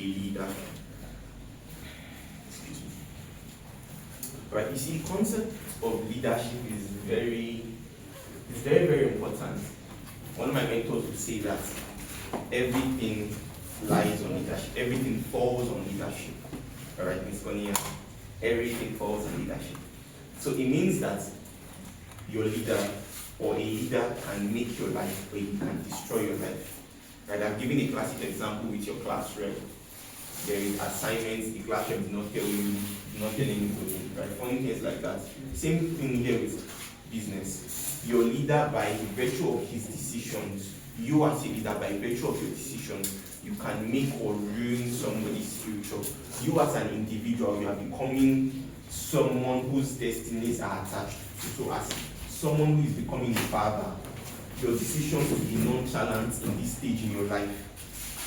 leader? Right, you see, the concept of leadership is very, very important. One of my mentors would say that everything lies on leadership, everything falls on leadership. Alright, Ms. Konya, everything falls on leadership. So it means that your leader or a leader can make your life or he can destroy your life. Right, I've given a classic example with your class rep. There is assignments, the class rep is not telling you, not telling anybody, right? Funny things like that. Same thing here with business. Your leader, by virtue of his decisions, you as a leader, by virtue of your decisions, you can make or ruin somebody's future. You as an individual, you are becoming someone whose destinies are attached to. So as someone who is becoming a father, your decisions will be nonchalant in this stage in your life.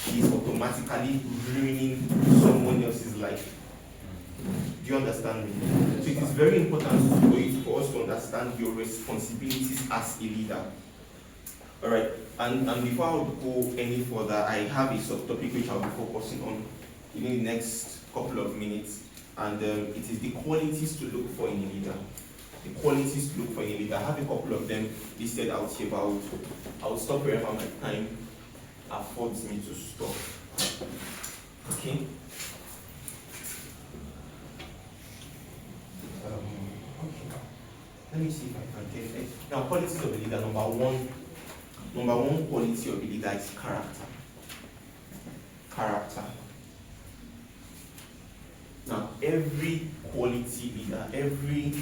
It is automatically ruining someone else's life. Do you understand me? So it is very important for us to understand your responsibilities as a leader. Alright, and before I go any further, I have a subtopic which I'll be focusing on in the next couple of minutes, and it is the qualities to look for in a leader. The qualities to look for in a leader. I have a couple of them listed out here, but I'll stop wherever my time affords me to stop. Okay? Let me see if I can get it. Now, qualities of a leader. Number one quality of a leader is character. Character. Now, every quality leader, every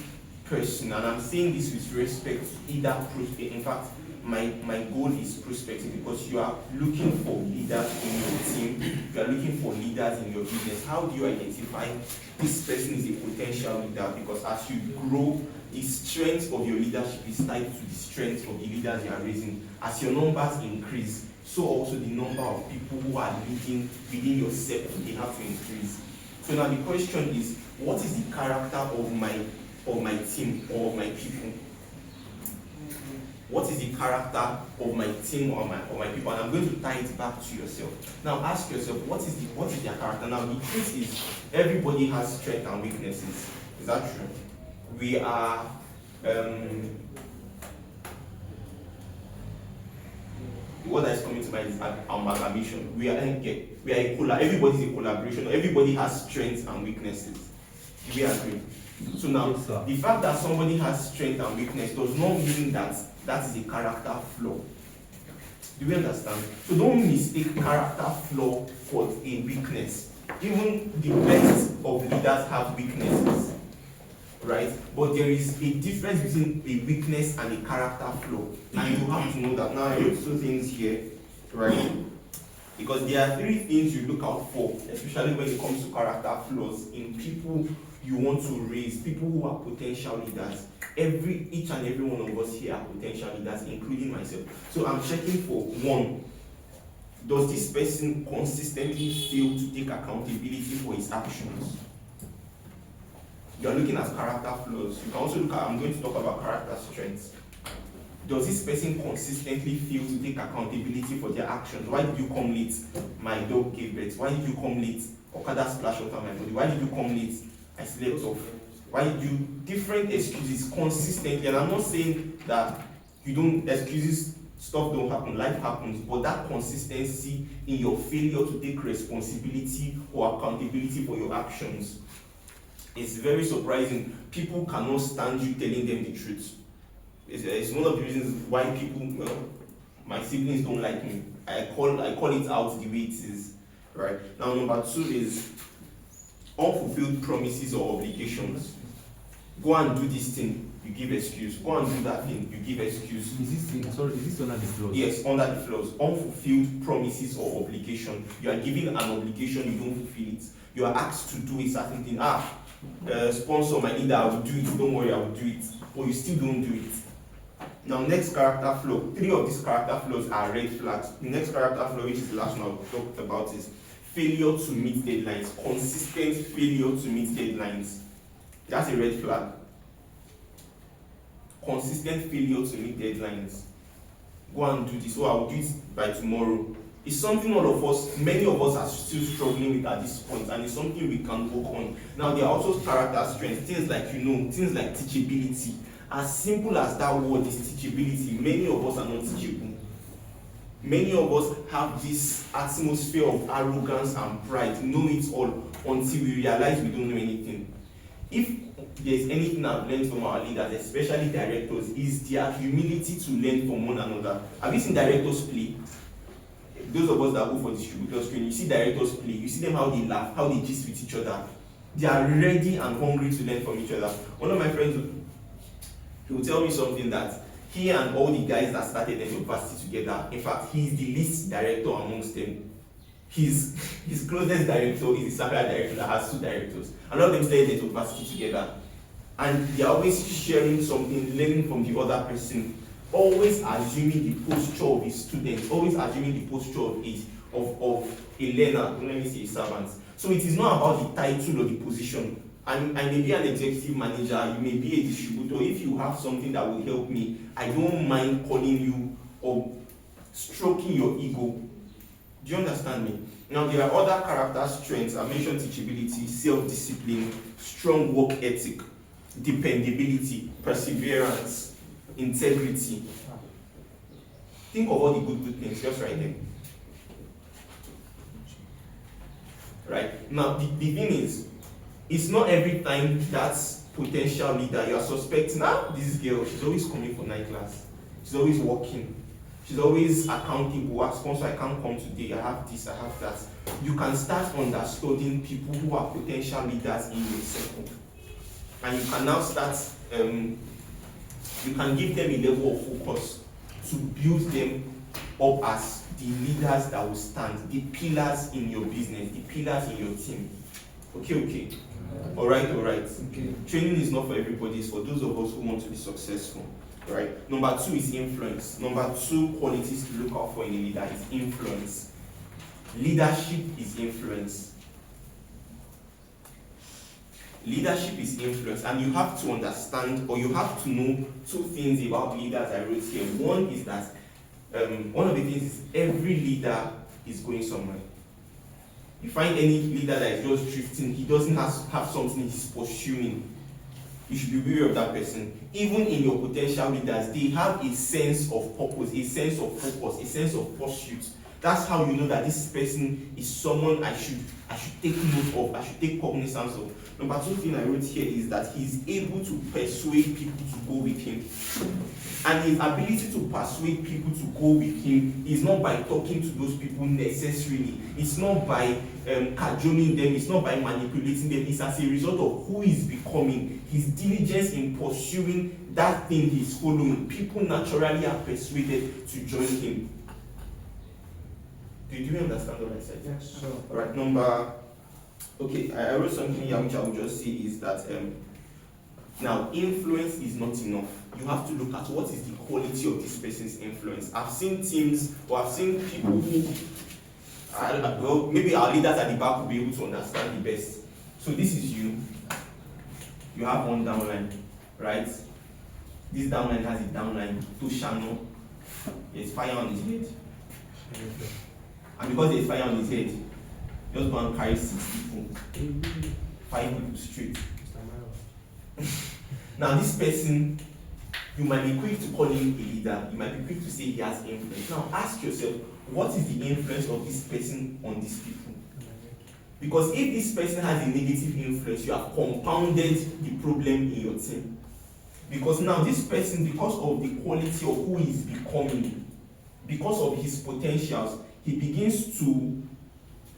person, and I'm saying this with respect to either prospect. In fact, my goal is prospective, because you are looking for leaders in your team, you are looking for leaders in your business. How do you identify this person is a potential leader? Because as you grow, the strength of your leadership is tied to the strength of the leaders you are raising. As your numbers increase, so also the number of people who are leading within your sector, they have to increase. So now the question is, what is the character of my team or of my people? What is the character of my team or my people? And I'm going to tie it back to yourself. Now ask yourself, what is their character? Now the truth is, everybody has strengths and weaknesses. Is that true? We are the word that is coming to mind is amalgamation. We are everybody is a collaboration. Everybody has strengths and weaknesses. Do we agree? So now, yes, the fact that somebody has strength and weakness does not mean that is a character flaw. Do we understand? So don't mistake character flaw for a weakness. Even the best of leaders have weaknesses, right? But there is a difference between a weakness and a character flaw. And you have to know that. Now I wrote two things here, right? Because there are three things you look out for, especially when it comes to character flaws in people you want to raise, people who are potential leaders. Each and every one of us here are potential leaders, including myself. So I'm checking for one, does this person consistently fail to take accountability for his actions? You're looking at character flaws. You can also look at, I'm going to talk about character strengths. Does this person consistently fail to take accountability for their actions? Why did you come late? My dog gave birth. Why did you come late? Okada splashed water on my body. Why did you come late? I slept off. Why did you? Different excuses consistently. And I'm not saying that you don't, excuses, stuff don't happen, life happens, but that consistency in your failure to take responsibility or accountability for your actions is very surprising. People cannot stand you telling them the truth. It's one of the reasons why people, my siblings don't like me. I call it out the way it is. Right? Now, number two is unfulfilled promises or obligations. Go and do this thing, you give excuse. Go and do that thing, you give excuse. Is this under the clause? Yes, under the clause. Unfulfilled promises or obligation. You are giving an obligation, you don't fulfill it. You are asked to do a certain thing. Sponsor my leader, I will do it. Don't worry, I will do it. But you still don't do it. Now, next character flaw. Three of these character flaws are red flags. The next character flaw, which is the last one I've talked about, is failure to meet deadlines. Consistent failure to meet deadlines. That's a red flag. Consistent failure to meet deadlines. Go and do this. I will do it by tomorrow. It's something all of us, many of us are still struggling with at this point, and it's something we can work on. Now, there are also character strengths, things like, things like teachability. As simple as that word is teachability, many of us are not teachable. Many of us have this atmosphere of arrogance and pride, know it all, until we realize we don't know anything. If there's anything I've learned from our leaders, especially directors, is their humility to learn from one another. Have you seen directors play? Those of us that go for distributors training, you see directors play, you see them how they laugh, how they gist with each other. They are ready and hungry to learn from each other. One of my friends, he will tell me something that he and all the guys that started the university together, in fact, he's the least director amongst them. His closest director is the Sakura director that has 2 directors. A lot of them studied the university together. And they're always sharing something, learning from the other person. Always assuming the posture of his students, always assuming the posture of a learner, let me say a servant. So it is not about the title or the position. I may be an executive manager, you may be a distributor. If you have something that will help me, I don't mind calling you or stroking your ego. Do you understand me? Now, there are other character strengths. I mentioned teachability, self-discipline, strong work ethic, dependability, perseverance, integrity. Think of all the good things, just write them. Right? Now, the thing is, it's not every time that potential leader you are suspecting, this girl, she's always coming for night class. She's always working. She's always accountable. As sponsor, I can't come today. I have this, I have that. You can start understanding people who are potential leaders in your circle. And you can now start, you can give them a level of focus to build them up as the leaders that will stand, the pillars in your business, the pillars in your team. Okay. All right. Okay. Training is not for everybody, it's for those of us who want to be successful. Right. Number 2 is influence. Number 2 qualities to look out for in a leader is influence. Leadership is influence. Leadership is influence, and you have to understand, or you have to know 2 things about leaders I wrote here. One is that one of the things is every leader is going somewhere. You find any leader that is just drifting, he doesn't have something he's pursuing. You should be wary of that person. Even in your potential leaders, they have a sense of purpose, a sense of focus, a sense of pursuit. That's how you know that this person is someone I should take note of, I should take cognizance of. Number 2 thing I wrote here is that he's able to persuade people to go with him. And his ability to persuade people to go with him is not by talking to those people necessarily. It's not by cajoling them. It's not by manipulating them. It's as a result of who he's becoming. His diligence in pursuing that thing he's following. People naturally are persuaded to join him. Do you understand what I said? Yes, sure. All right, I wrote something here which I will just say is that now influence is not enough. You have to look at what is the quality of this person's influence. I've seen teams, or I've seen people who, maybe our leaders at the back will be able to understand the best. So this is you. You have one downline, right? This downline has a downline, 2 channel. There's fire on his head. And because there's fire on his head, just go and carry 6 people, 5 people straight. Now this person, you might be quick to call him a leader, you might be quick to say he has influence. Now ask yourself, what is the influence of this person on these people? Because if this person has a negative influence, you have compounded the problem in your team. Because now this person, because of the quality of who he is becoming, because of his potentials, he begins to,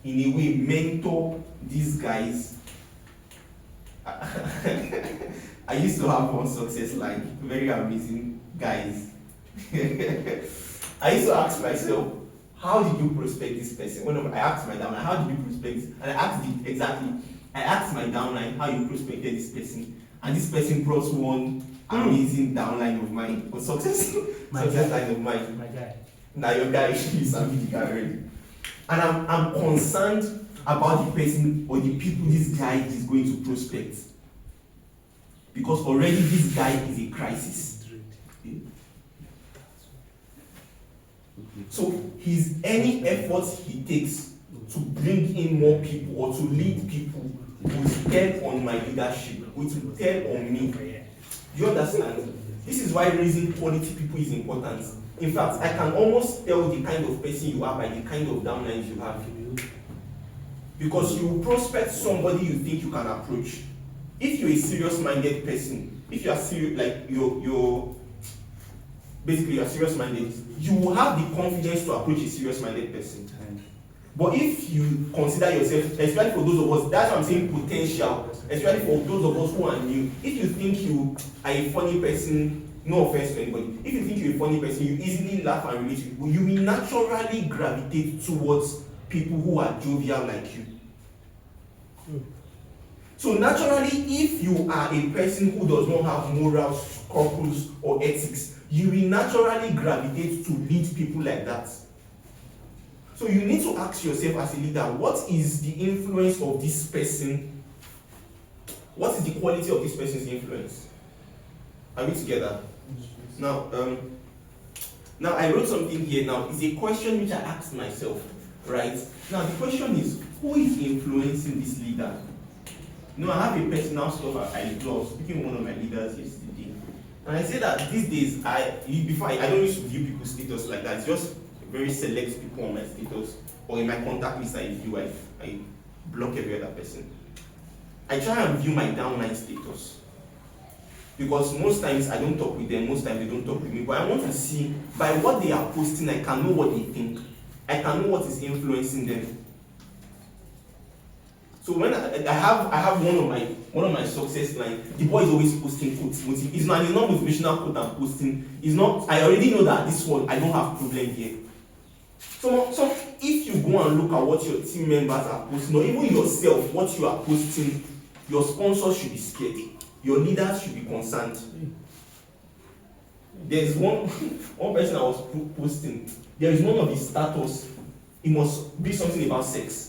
in a way, mentor these guys. I used to have one success line, very amazing guys. I used to ask myself, how did you prospect this person? When I asked my downline, how did you prospect this? And I asked my downline how you prospected this person. And this person brought one amazing downline of mine, or success line of mine. My guy. Now your guy is a big guy already. And I'm concerned about the person or the people this guy is going to prospect. Because already this guy is a crisis. So any effort he takes to bring in more people or to lead people will tell on my leadership, which will tell on me. Do you understand? This is why raising quality people is important. In fact, I can almost tell the kind of person you are by the kind of downlines you have. Because you prospect somebody you think you can approach. If you're a serious-minded person, if you are serious, like you're basically you're serious-minded, you will have the confidence to approach a serious-minded person. But if you consider yourself, especially for those of us, that's what I'm saying, potential, especially for those of us who are new, if you think you are a funny person, no offense to anybody, if you think you're a funny person, you easily laugh and relate to people, you will naturally gravitate towards people who are jovial like you. So naturally, if you are a person who does not have morals, scruples, or ethics, you will naturally gravitate to lead people like that. So you need to ask yourself as a leader, what is the influence of this person? What is the quality of this person's influence? Are we together? Now I wrote something here now. It's a question which I asked myself, right? Now the question is, who is influencing this leader? I have a personal stuff I was speaking with one of my leaders yesterday. And I said that these days, I don't used to view people's status like that. It's just very select people on my status or in my contact list I view, I block every other person. I try and view my downline status. Because most times I don't talk with them, most times they don't talk with me. But I want to see, by what they are posting, I can know what they think. I can know what is influencing them. So when I have one of my success lines, the boy is always posting quotes. It's not motivational quote I'm posting. It's not. I already know that this one I don't have problem here. So if you go and look at what your team members are posting, or even yourself, what you are posting, your sponsors should be scared. Your leaders should be concerned. There's one person I was posting. There is one of his status. It must be something about sex.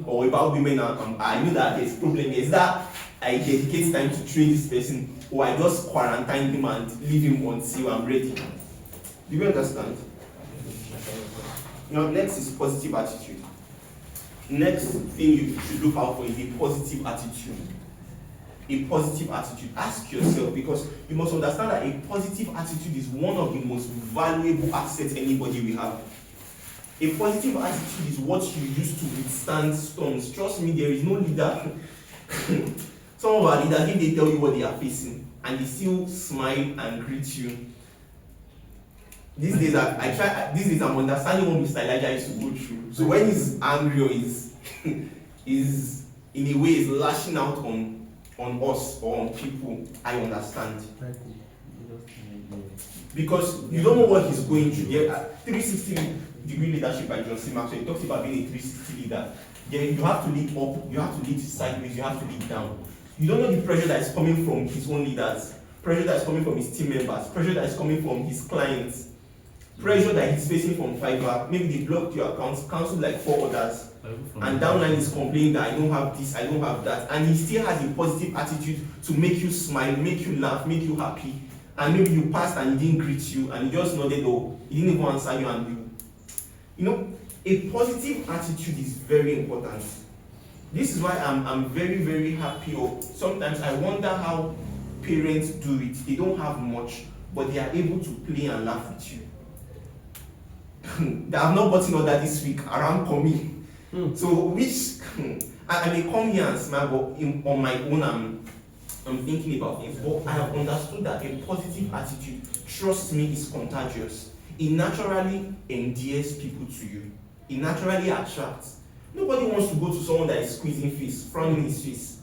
Or about women, I knew that there's problem. Is that I dedicate time to train this person, or I just quarantine him and leave him until I'm ready. Do you understand? Next is positive attitude. Next thing you should look out for is a positive attitude. A positive attitude. Ask yourself, because you must understand that a positive attitude is one of the most valuable assets anybody will have. A positive attitude is what you use to withstand storms. Trust me, there is no leader. Some of our leaders, if they tell you what they are facing and they still smile and greet you. These days I'm understanding what Mr. Elijah used to go through. So when he's angry or is in a way is lashing out on us or on people, I understand. Because you don't know what he's going through. 360-degree leadership by John C. Maxwell. He talks about being a 360 leader. You have to lead up, you have to lead sideways, you have to lead down. You don't know the pressure that is coming from his own leaders, pressure that is coming from his team members, pressure that is coming from his clients, pressure that he's facing from Fiverr. Maybe they blocked your accounts, canceled like 4 others, and downline is complaining that I don't have this, I don't have that, and he still has a positive attitude to make you smile, make you laugh, make you happy. And maybe you passed and he didn't greet you, and he just nodded, or he didn't even answer you, and a positive attitude is very important. This is why I'm very, very happy, or sometimes I wonder how parents do it. They don't have much, but they are able to play and laugh with you. They have not gotten order this week around coming. So I may come here and smile, but on my own I'm thinking about things. But I have understood that a positive attitude, trust me, is contagious. It naturally endears people to you. It naturally attracts. Nobody wants to go to someone that is squeezing face, frowning his face.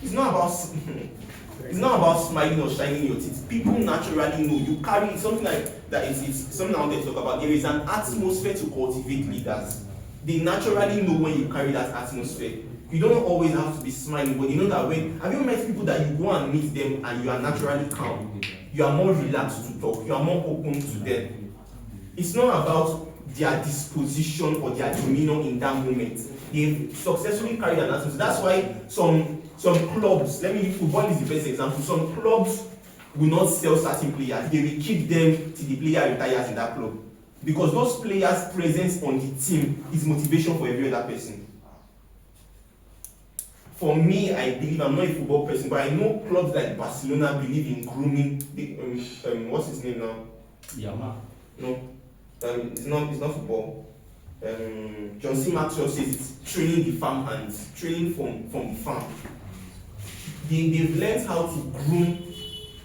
It's not about smiling or shining your teeth. People naturally know. You carry something like that. It's something I wanted to talk about. There is an atmosphere to cultivate leaders. They naturally know when you carry that atmosphere. You don't always have to be smiling, but you know that have you met people that you go and meet them and you are naturally calm? You are more relaxed to talk. You are more open to them. It's not about their disposition or their demeanor in that moment. They've successfully carried an atmosphere. That's why some clubs, football is the best example. Some clubs will not sell certain players. They will keep them till the player retires in that club. Because those players' presence on the team is motivation for every other person. For me, I believe, I'm not a football person, but I know clubs like Barcelona believe in grooming what's his name now? Yama. No, it's not football. John C. Maxwell says it's training the farm hands, training from the farm. They've learned how to groom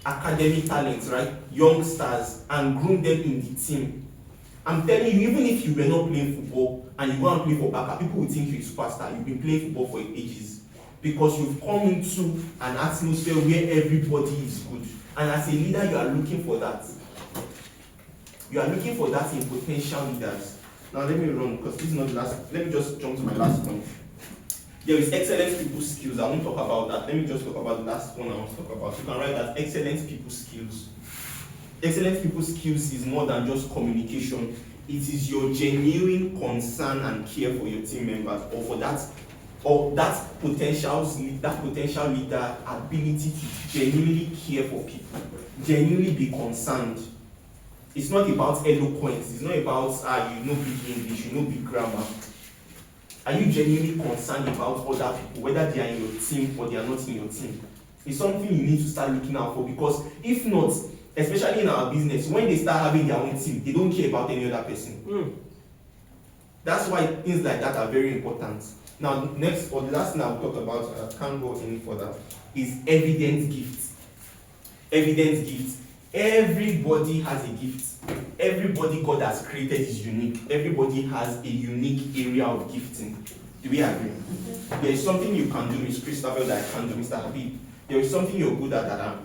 academic talents, right? Youngsters, and groom them in the team. I'm telling you, even if you were not playing football and you go and play for Baka, people will think you're a superstar. You've been playing football for ages. Because you've come into an atmosphere where everybody is good. And as a leader, you are looking for that. You are looking for that in potential leaders. Now let me run, because this is not the last. Let me just jump to my last point. There is excellent people skills. I won't talk about that. Let me just talk about the last one I want to talk about. You can write that excellent people skills. Excellent people skills is more than just communication. It is your genuine concern and care for your team members, or that potential leader ability to genuinely care for people, genuinely be concerned. It's not about eloquence. It's not about you know big English, you know big grammar. Are you genuinely concerned about other people, whether they are in your team or they are not in your team? It's something you need to start looking out for, because if not, especially in our business, when they start having their own team, they don't care about any other person. That's why things like that are very important. Now, next or the last thing I'll talk about, I can't go any further, is evidence gifts. Evidence gifts. Everybody has a gift. Everybody God has created is unique. Everybody has a unique area of gifting. Do we agree? There is something you can do, Ms. Christopher, that I can do, Mr. Habib. There is something you're good at that I'm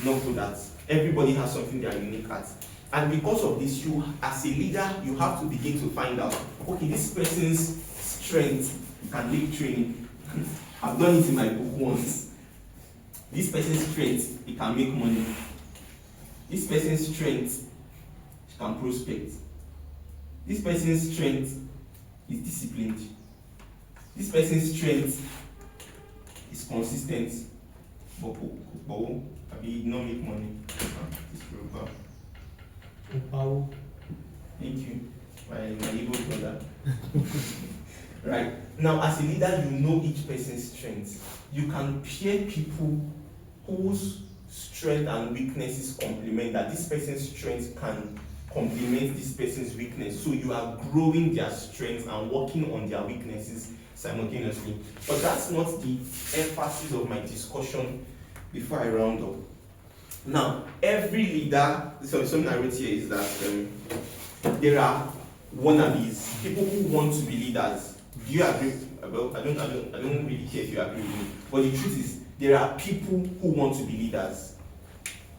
not good at. Everybody has something they are unique at. And because of this, you, as a leader, you have to begin to find out, okay, this person's strength can lead training. I've done it in my book once. This person's strength, it can make money. This person's strength can prospect. This person's strength is disciplined. This person's strength is consistent. But I mean, not make money. Thank you, my evil brother. Right. Now, as a leader, you know each person's strengths. You can pair people whose strength and weaknesses complement, that this person's strength can complement this person's weakness. So you are growing their strengths and working on their weaknesses simultaneously. But that's not the emphasis of my discussion before I round up. Now, every leader, so something I wrote here is that there are wannabes, people who want to be leaders. Do you agree? Well, I don't really care if you agree with me. But the truth is, there are people who want to be leaders.